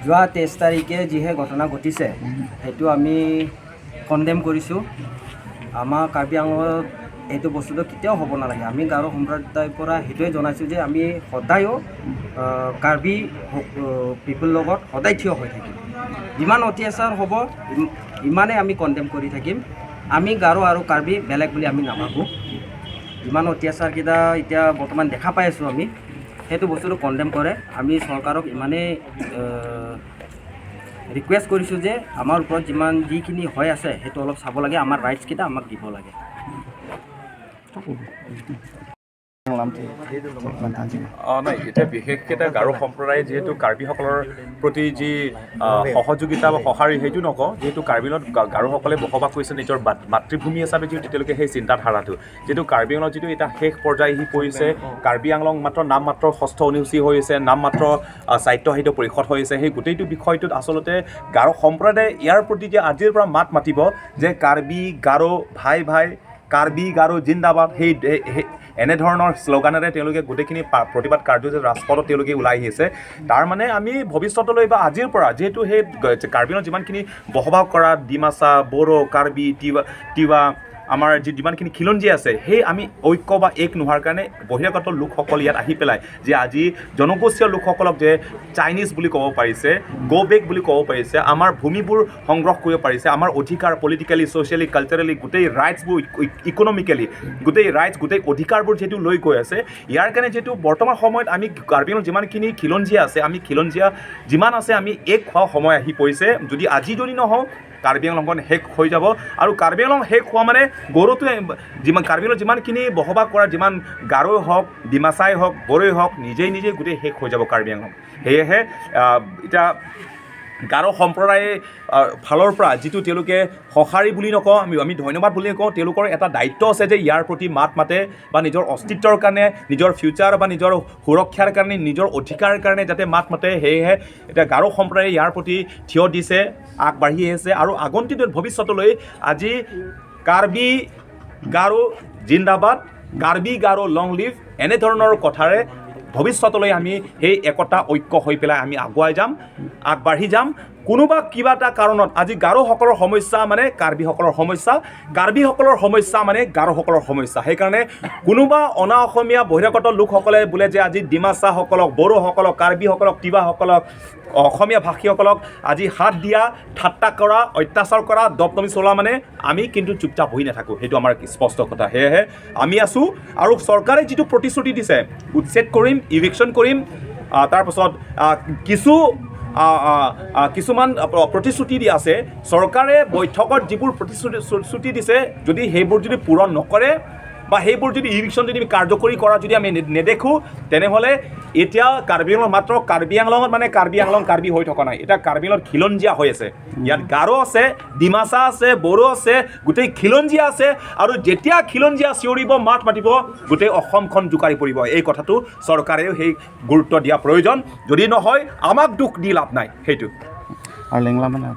যোৱা 23 তাৰিখে যিহে ঘটনা ঘটিছে সেইটো আমি কণ্ডেম কৰিছোঁ। আমাৰ কাৰ্বি আংলঙত এইটো বস্তুটো কেতিয়াও হ'ব নালাগে। আমি গাৰো সম্প্ৰদায়ৰ পৰা সেইটোৱে জনাইছোঁ যে আমি সদায়ো কাৰ্বি পিপল লগত সদায় থিয় হৈ থাকিম। যিমান অত্যাচাৰ হ'ব ইমানেই আমি কণ্ডেম কৰি থাকিম। আমি গাৰো আৰু কাৰ্বি বেলেগ বুলি আমি নাভাবোঁ। যিমান অত্যাচাৰকেইটা এতিয়া বৰ্তমান দেখা পাই আছোঁ আমি সেইটো বস্তুটো কণ্ডেম কৰে। আমি চৰকাৰক ইমানেই ৰিকুৱেষ্ট কৰিছোঁ যে আমাৰ ওপৰত যিখিনি হৈ আছে সেইটো অলপ চাব লাগে, আমাৰ ৰাইটছকেইটা আমাক দিব লাগে। নাই এতিয়া বিশেষকৈ এটা গাৰো সম্প্ৰদায়ে যিহেতু কাৰ্বিসকলৰ প্ৰতি যি সহযোগিতা বা সঁহাৰি সেইটো নকওঁ, যিহেতু কাৰ্বিলত গাৰোসকলে বসবাস কৰিছে নিজৰ মাতৃভূমি হিচাপে যিহেতু তেওঁলোকে সেই চিন্তাধাৰাটো যিহেতু কাৰ্বি আংলঙত যিটো এটা শেষ পৰ্যায় আহি পৰিছে, কাৰ্বি আংলং নাম মাত্ৰ ষষ্ঠ অনুসূচী হৈছে, নাম মাত্ৰ সাহিত্য পৰিষদ হৈছে, সেই গোটেইটো বিষয়টোত আচলতে গাৰো সম্প্ৰদায়ে ইয়াৰ প্ৰতি যে আজিৰ পৰা মাত মাতিব যে কাৰ্বি গাৰো ভাই ভাই, কাৰ্বি গাৰো জিন্দাবাদ, সেই এনেধৰণৰ শ্লোগানেৰে তেওঁলোকে গোটেইখিনি প্ৰতিবাদ কাৰ্যসূচী ৰাজপথত তেওঁলোকে ওলাই আহিছে। তাৰ মানে আমি ভৱিষ্যতলৈ বা আজিৰ পৰা যিহেতু সেই কাৰ্বি আংলঙত যিমানখিনি বসবাস কৰা ডিমাচা, বড়ো, কাৰ্বি, তিৱা আমাৰ যিমানখিনি খিলঞ্জী আছে সেই আমি ঐক্য বা এক নোহোৱাৰ কাৰণে বহিৰাগত লোকসকল ইয়াত আহি পেলাই যে আজি জনগোষ্ঠীয় লোকসকলক যে চাইনিজ বুলি ক'ব পাৰিছে, গো বেক বুলি ক'ব পাৰিছে, আমাৰ ভূমিবোৰ সংগ্ৰহ কৰিব পাৰিছে, আমাৰ অধিকাৰ পলিটিকেলি, ছ'চিয়েলি, কালচাৰেলি গোটেই ৰাইটছবোৰ ইকনমিকেলি গোটেই ৰাইটছ গোটেই অধিকাৰবোৰ যিহেতু লৈ গৈ আছে, ইয়াৰ কাৰণে যিহেতু বৰ্তমান সময়ত আমি কাৰ্বি আংলঙত যিমানখিনি খিলঞ্জীয়া আছে আমি খিলঞ্জীয়া যিমান আছে আমি এক হোৱা সময় আহি পৰিছে। যদি নহওঁ কাৰ্বি আংলংখন শেষ হৈ যাব। আৰু কাৰ্বি আংলং শেষ হোৱা মানে গৌৰৱটোৱে কাৰ্বি আংলঙত যিমানখিনি বসবাস কৰা যিমান গাৰোই হওক, ডিমাচাই হওক, বড়োই হওক নিজেই গোটেই শেষ হৈ যাব কাৰ্বি আংলং। সেয়েহে এতিয়া গাৰো সম্প্ৰদায়ে ফালৰ পৰা যিটো তেওঁলোকে সঁহাৰি বুলি নকওঁ, আমি ধন্যবাদ বুলি নকওঁ, তেওঁলোকৰ এটা দায়িত্ব আছে যে ইয়াৰ প্ৰতি মাত মাতে বা নিজৰ অস্তিত্বৰ কাৰণে, নিজৰ ফিউচাৰ বা নিজৰ সুৰক্ষাৰ কাৰণে, নিজৰ অধিকাৰৰ কাৰণে যাতে মাত মাতে। সেয়েহে এতিয়া গাৰো সম্প্ৰদায়ে ইয়াৰ প্ৰতি থিয় দিছে, আগবাঢ়ি আহিছে। আৰু আগন্তুক ভৱিষ্যতলৈ আজি কাৰ্বি গাৰো জিন্দাবাদ, কাৰ্বি গাৰো লং লিভ এনেধৰণৰ কথাৰে ভৱিষ্যতলৈ আমি সেই একতা ঐক্য হৈ পেলাই আমি আগুৱাই যাম, আগবাঢ়ি যাম। কোনোবা কিবা এটা কাৰণত আজি গাৰোসকলৰ সমস্যা মানে কাৰ্বিসকলৰ সমস্যা, কাৰ্বিসকলৰ সমস্যা মানে গাৰোসকলৰ সমস্যা। সেইকাৰণে কোনোবা অনা অসমীয়া বহিৰাগত লোকসকলে বোলে যে আজি ডিমাচাসকলক, বড়োসকলক, কাৰ্বিসকলক, তিৱাসকলক, অসমীয়া ভাষীসকলক আজি হাত দিয়া, ঠাট্টা কৰা, অত্যাচাৰ কৰা, দপদমি চলোৱা মানে আমি কিন্তু চুপচাপ হৈ নাথাকোঁ, সেইটো আমাৰ স্পষ্ট কথা। সেয়েহে আমি আছোঁ আৰু চৰকাৰে যিটো প্ৰতিশ্ৰুতি দিছে উচ্ছেদ কৰিম, ইভিকশ্যন কৰিম, তাৰপাছত কিছুমান প্ৰতিশ্ৰুতি দি আছে। চৰকাৰে বৈঠকত যিবোৰ প্ৰতিশ্ৰুতি দিছে যদি সেইবোৰ যদি পূৰণ নকৰে বা সেইবোৰ যদি ইভিকশ্যন যদি কাৰ্যকৰী কৰা যদি আমি নেদেখোঁ, তেনেহ'লে এতিয়া কাৰ্বি আংলং মাত্ৰ কাৰ্বি আংলঙত মানে কাৰ্বি আংলং কাৰ্বি হৈ থকা নাই, এতিয়া কাৰ্বি আংলঙত খিলঞ্জীয়া হৈ আছে। ইয়াত গাৰো আছে, ডিমাচা আছে, বড়ো আছে, গোটেই খিলঞ্জীয়া আছে। আৰু যেতিয়া খিলঞ্জীয়া চিঞৰিব, মাত মাতিব, গোটেই অসমখন জোকাৰি পৰিব। এই কথাটো চৰকাৰেও সেই গুৰুত্ব দিয়া প্ৰয়োজন। যদি নহয় আমাক দুখ দি লাভ নাই সেইটো। আৰু লেংলা মানে